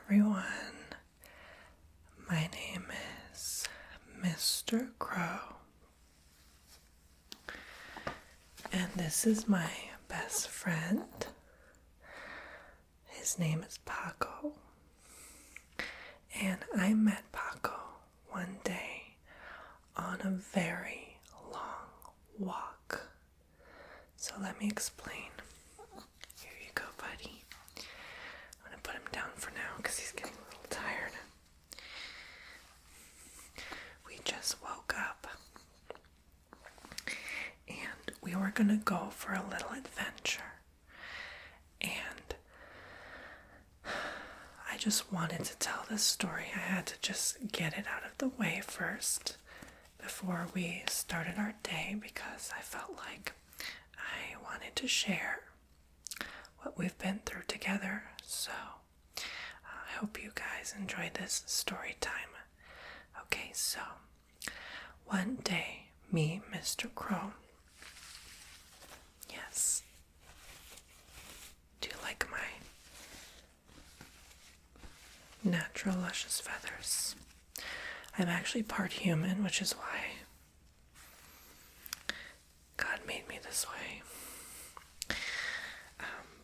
everyone. My name is Mr. Crow, and this is my best friend. His name is Paco, and I met Paco one day on a very long walk. So let me explain. Here you go, buddy. I'm gonna put him down for now because he's getting a little tired. We just woke up and we were gonna go for a little adventure, and I just wanted to tell this story. I had to just get it out of the way first before we started our day because I felt like I wanted to share what we've been through together. So I hope you guys enjoy this story time. Okay, so one day, me, Mr. Crow. Yes. Do you like my natural luscious feathers? I'm actually part human, which is why God made me this way.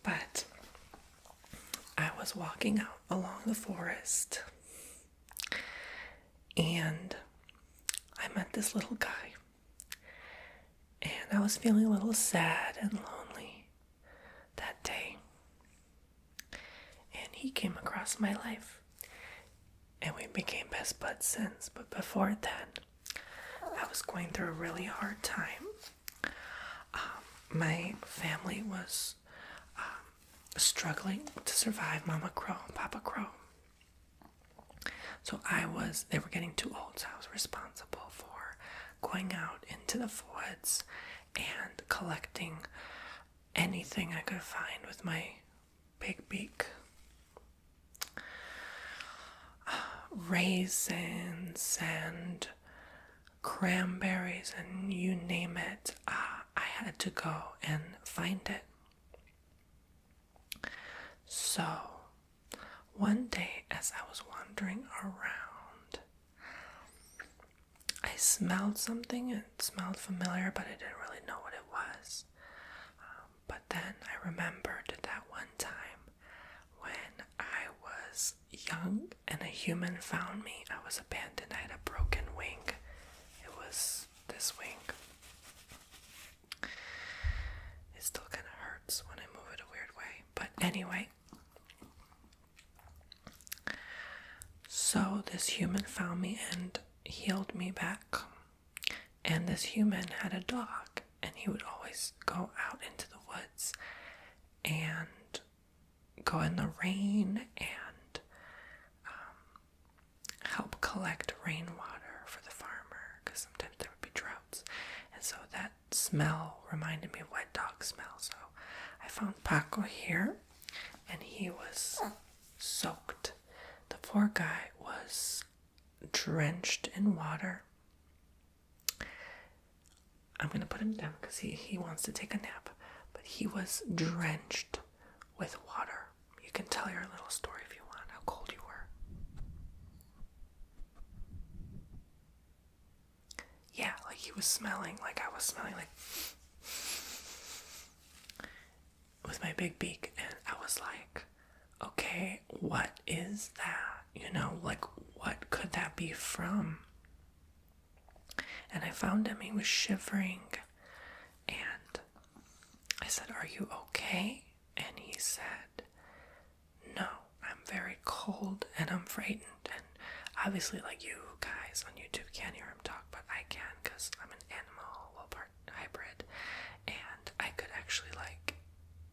But I was walking out along the forest and I met this little guy, and I was feeling a little sad and lonely that day, and he came across my life and we became best buds since. But before then, I was going through a really hard time. My family was struggling to survive Mama Crow and Papa Crow. So they were getting too old, so I was responsible for going out into the woods and collecting anything I could find with my big beak. Raisins and cranberries and you name it, I had to go and find it. So one day as I was wandering around, I smelled something. It smelled familiar, but I didn't really know what it was. But then I remembered that one time when I was young and a human found me. I was abandoned. I had a broken wing. It was this wing. It still kind of hurts when I move it a weird way. But anyway, so this human found me and healed me back. And this human had a dog, and he would always go out into the woods and go in the rain and help collect rainwater for the farmer, because sometimes there would be droughts. And so that smell reminded me of wet dog smell. So I found Paco here, and he was soaked. The poor guy was drenched in water. I'm going to put him down because he wants to take a nap. But he was drenched with water. You can tell your little story if you want, how cold you were. Yeah, like he was smelling like I was smelling, like with my big beak. And I was like, okay, what is that? Like, what could that be from? And I found him. He was shivering. And I said, are you okay? And he said, no, I'm very cold and I'm frightened. And obviously, like, you guys on YouTube can't hear him talk, but I can because I'm an animal, well, part hybrid. And I could actually, like,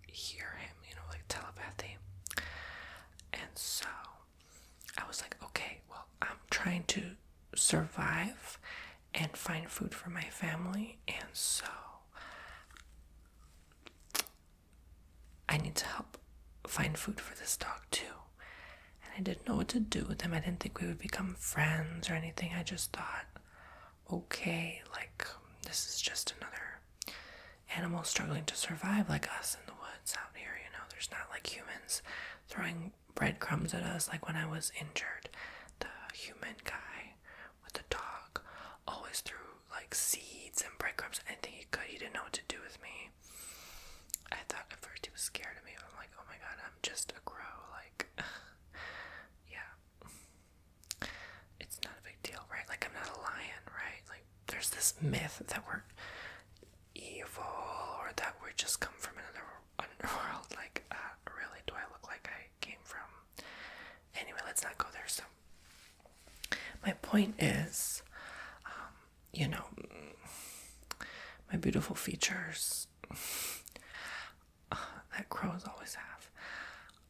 hear him, like telepathy. And so I was like, okay, well, I'm trying to survive and find food for my family, and so I need to help find food for this dog too. And I didn't know what to do with him. I didn't think we would become friends or anything. I just thought, okay, like, this is just another animal struggling to survive like us in the woods out here. There's not like humans throwing breadcrumbs at us. Like when I was injured, the human guy with the dog always threw like seeds and breadcrumbs. Anything he could. He didn't know what to do with me. I thought at first he was scared of me. I'm like, oh my god, I'm just a crow. Like, yeah, it's not a big deal, right? Like, I'm not a lion, right? Like, there's this myth that we're evil or that we just come from another underworld. Like, really, do I look like I came from? Anyway, let's not go there. So, my point is, my beautiful features that crows always have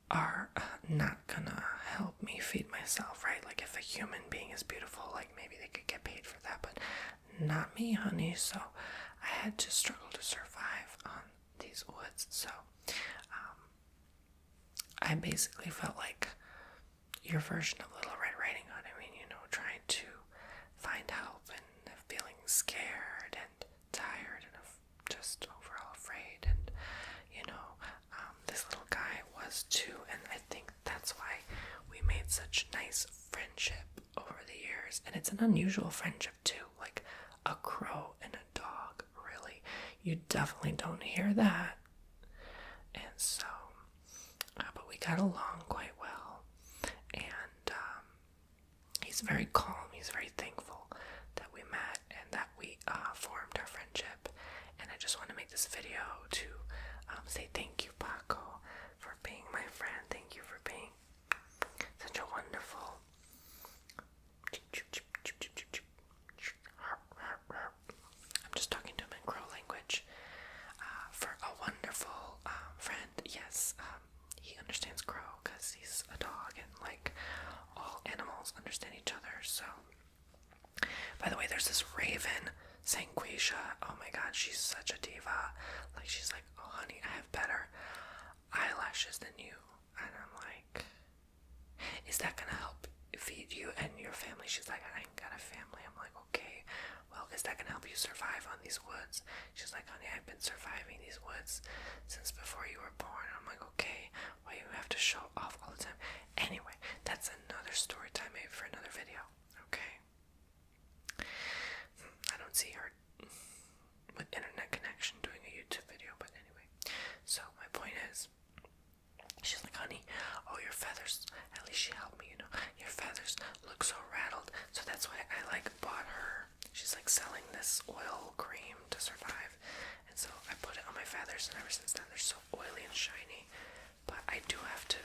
are not gonna help me feed myself, right? Like, if a human being is beautiful, like, maybe they could get paid for that, but not me, honey. So I had to struggle to survive on these woods. So I basically felt like your version of Little Red Riding Hood. I mean, trying to find help and feeling scared and tired and just overall afraid. And this little guy was too, and I think that's why we made such nice friendship over the years. And it's an unusual friendship too, like a crow and a dog. Really, you definitely don't hear that. And so, but we got along quite well, and he's very calm. He's very thankful that we met and that we formed our friendship. And I just want to make this video to say thank you, Paco, for being my friend. Thank you for being such a wonderful I'm just talking to him in crow language. For a wonderful friend. Yes, he understands crow because he's a dog, and like all animals understand each other. So, by the way, there's this raven, Sanquisha. Oh my god, she's such a diva. Like, she's like, oh honey, I have better eyelashes than you. And I'm like, is that gonna help feed you and your family? She's like, I ain't got a family. I'm like, okay, well, is that gonna help you survive on these woods? She's like, honey, I've been surviving these woods since before you were born. I'm like, okay, why you have to show off all the time? Anyway, that's another story time, maybe for another video. Okay, I don't see her with internet connection doing a YouTube video, but anyway. So my point is, she's like, honey, oh, your feathers, at least she helped me, your feathers look so rattled. So that's why I bought her, she's selling this oil cream to survive. And so I put it on my feathers, and ever since then they're so oily and shiny. But I do have to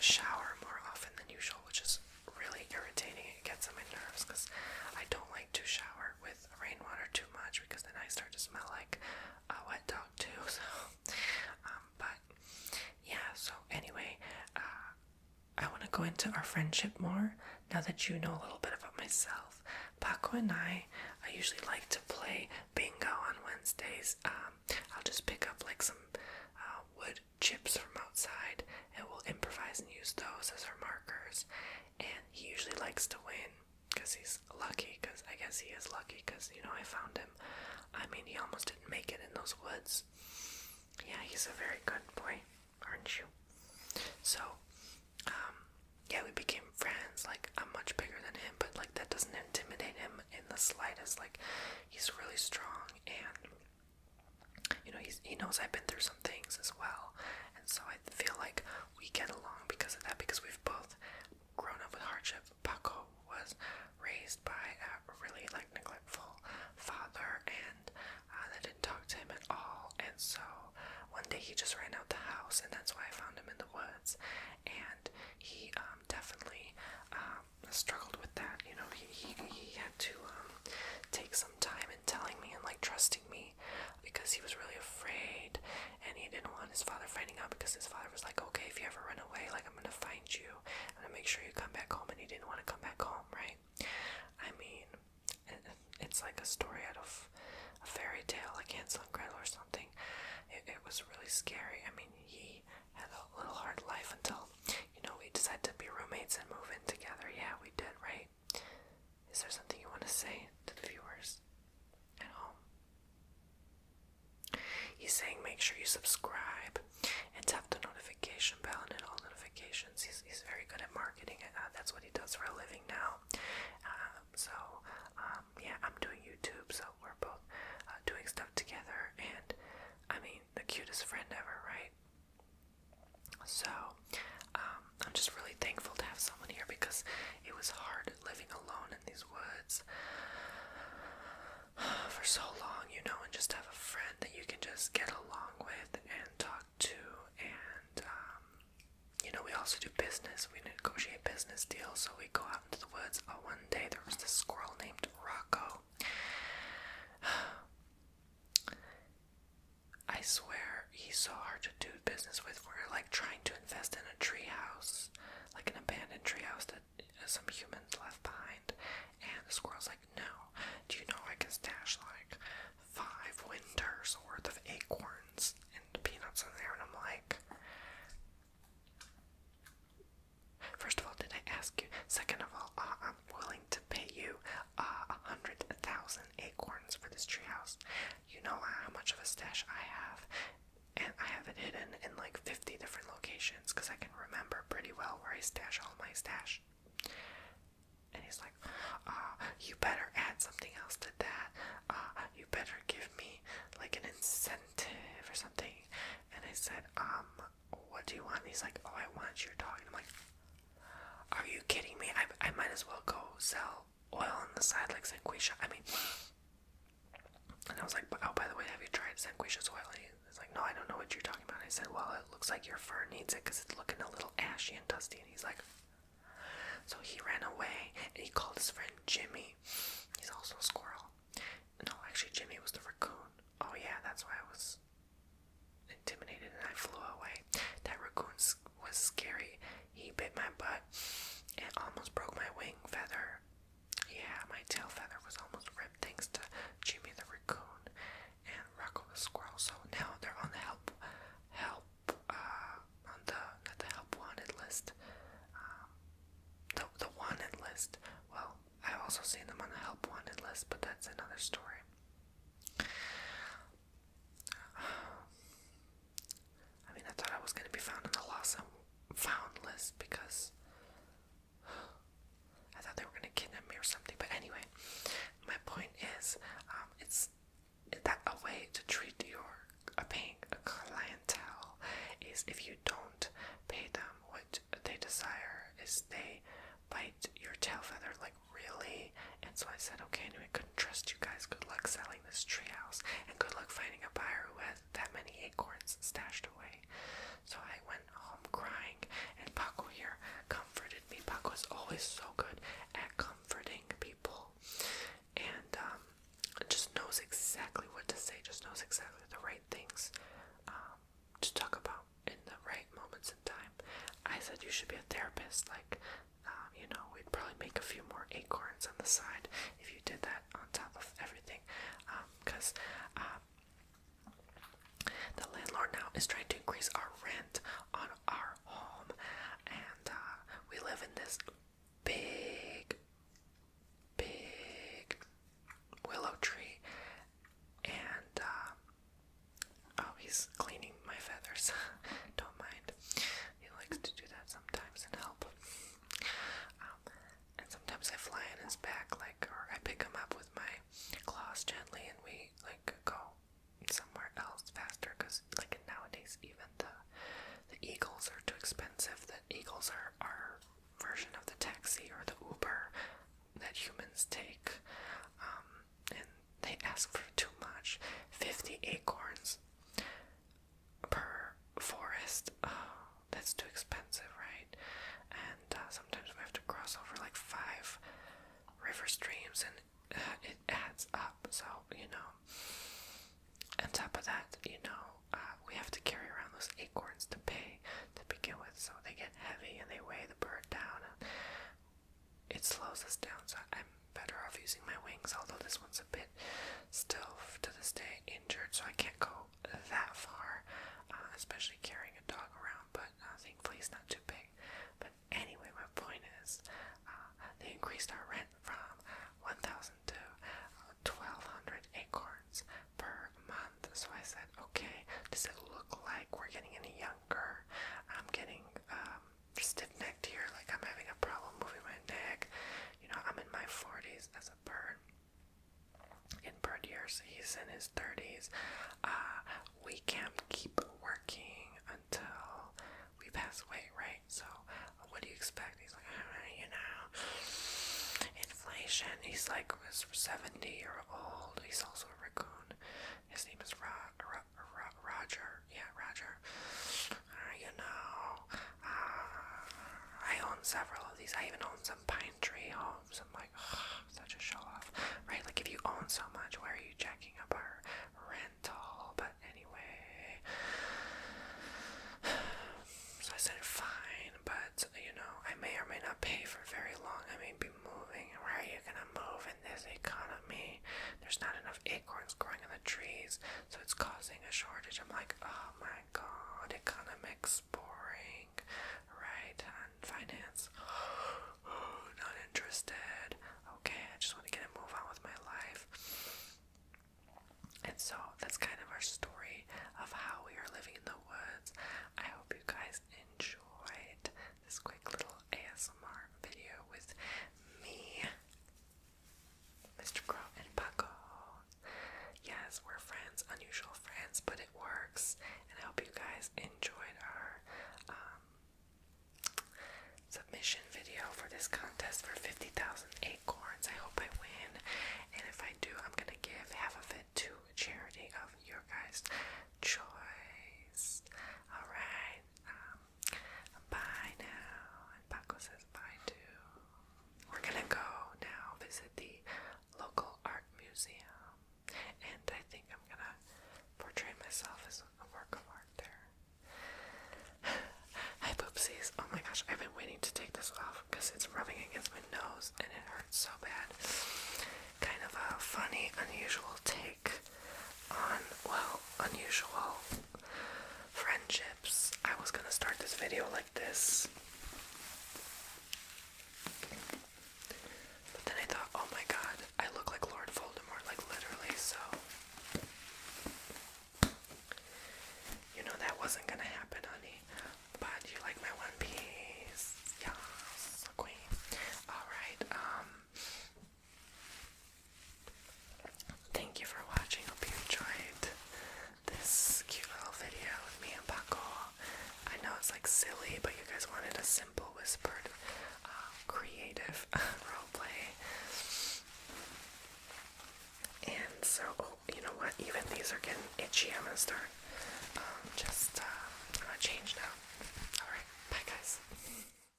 shower more often than usual, which is really irritating. It gets on my nerves because I don't like to shower with rainwater too much, because then I start to smell like a wet dog too. So, but yeah. So anyway, I want to go into our friendship more now that you know a little bit about myself. Paco and I usually like to play bingo on Wednesdays. I'll just pick up some wood chips from outside, and we'll improvise and use those as our markers. And he usually likes to win because he's lucky, because I guess he is lucky because, I found him. I mean, he almost didn't make it in those woods. Yeah, he's a very good boy, aren't you? So, yeah, we became friends. I'm much bigger than him, but that doesn't intimidate him in the slightest. He's really strong, and he knows I've been through some things as well, and so I feel like we get along because of that, because we've both grown up with hardship. Paco was raised by a really neglectful father, and that didn't talk to him at all. And so one day he just ran out the house, and that's why I found him in the woods. And he definitely struggled with that. He had to take some time in telling me and trusting me, because he was really afraid, and he didn't want his father finding out, because his father was like, okay, if you ever run away, I'm gonna find you, I'm gonna make sure you come back home. And he didn't want to come back home, right? I mean, it's like a story out of a fairy tale, like Hansel and Gretel or something. It was really scary. I mean, he had a little hard life until, we decided to be roommates and move in together. Yeah, we did, right? Is there something you want to say to the viewers at home? He's saying make sure you subscribe and tap the notification bell and hit all notifications was hard living alone in these woods for so long, you know, and just have a friend that you can just get along with and talk to. And you know, we also do business. We negotiate business deals, so we go out into the woods. One day there was this squirrel named Rocco. I swear he's so hard to do business with. We're like trying to invest in a treehouse, like an abandoned treehouse that some humans left behind. And the squirrel's like, no, do you know I can stash like 5 winters worth of acorns and peanuts in there? And I'm like, first of all, did I ask you? Second of all, I'm willing to pay you 100,000 acorns for this treehouse. You know how much of a stash I have, and I have it hidden in like 50 different locations because I can remember pretty well where I stash all my stash. And he's like, you better add something else to that. You better give me like an incentive or something. And I said, what do you want? And he's like, I want your dog. And I'm like, are you kidding me? I might as well go sell oil on the side like Sanquisha. I mean, and I was like, oh, by the way, have you tried Sanquisha's oil? And he's like, no, I don't know what you're talking about. And I said, well, it looks like your fur needs it because it's looking a little ashy and dusty. And he's like, so he ran away and he called his friend Jimmy. He's also a squirrel. No, actually, Jimmy was the raccoon. Oh yeah, that's why I was intimidated and I flew away. That raccoon was scary. He bit my butt and almost broke my wing feather. Yeah, my tail feather was almost ripped thanks to Jimmy the raccoon and Rocco the squirrel. So now they're on the not the help wanted list. The wanted list. Well, I've also seen them on the help wanted list, but that's another story. I mean, I thought I was going to be found on the lost and found list because I thought they were going to kidnap me or something. But anyway, my point is, it's that a way to treat a paying clientele is if you don't pay them what they desire is they bite your tail feather, like really. And so I said, okay, anyway, couldn't trust you guys. Good luck selling this treehouse and good luck finding a buyer who has that many acorns stashed away. So I went home crying, and Paco here comforted me. Paco is always so good at comforting people, and just knows exactly what to say, just knows exactly the right things to talk about in the right moments in time. I said you should be a therapist, like, you know, we'd probably make a few more acorns on the side if you did that on top of everything, because the landlord now is trying to increase our rent on our home, and we live in this big willow tree, and oh, he's cleaning my feathers. Don't mind. He likes to do that sometimes and help. And sometimes I fly on his back, like, or I pick him up with my claws gently, and we like go somewhere else faster, because like nowadays even the Eagles are too expensive. The Eagles are our version of the taxi or the Uber that humans take, and they ask for too much. 50 acorns per forest. Oh, that's too expensive, right? And sometimes we have to cross over like 5 river streams, and it adds up. So, you know, on top of that, you know, we have to carry around those acorns to pay to begin with, so they get heavy and they weigh the bird down, and it slows us down. So I'm better off using my wings, although this one's a bit still to this day injured, so I can't go that far, especially carrying a dog around, but thankfully he's not too big. But anyway, my point is, they increased our rent from 1,000 to 1,200 acorns per month. So I said, okay, does it look like we're getting any younger? I'm getting stiff-necked here, like I'm having a problem moving my neck. You know, I'm in my 40s as a bird. In bird years, he's in his 30s. We can't keep working until we pass away, right? So what do you expect? He's like, you know, Asian. He's like 70-year-old. He's also a raccoon. His name is Roger. Yeah, Roger. I own several of these. I even own some pine tree homes. I'm like, such a show off, right? Like, if you own so much, why are you jacking up our rental? But anyway, so I said fine, but I may or may not pay for very long. I may be moving. Where are you gonna move in this economy? There's not enough acorns growing in the trees, so it's causing a shortage. I'm like, oh my god, economics boring, right? And finance, not interested. Okay, I just want to get a move on with my life. And so that's kind of our story of how we are living in the woods. I hope you guys enjoyed this quick little ASMR video with me, Mr. Crow, and Paco. Yes, we're friends, unusual friends, but it works. And I hope you guys enjoyed our submission video for this contest for 50,000 acorns. I hope I win, and if I do, I'm gonna give half of it to a charity of your guys' choice. Alright, bye now, and Paco says bye too. We're gonna go now visit the local art museum, and I think I'm gonna portray myself as a work of art there. Hi poopsies. Oh my gosh, I've been waiting to take this off because it's rubbing against my nose and it hurts so bad. Kind of a funny, unusual take on, well, unusual friendships. I was gonna start this video like this,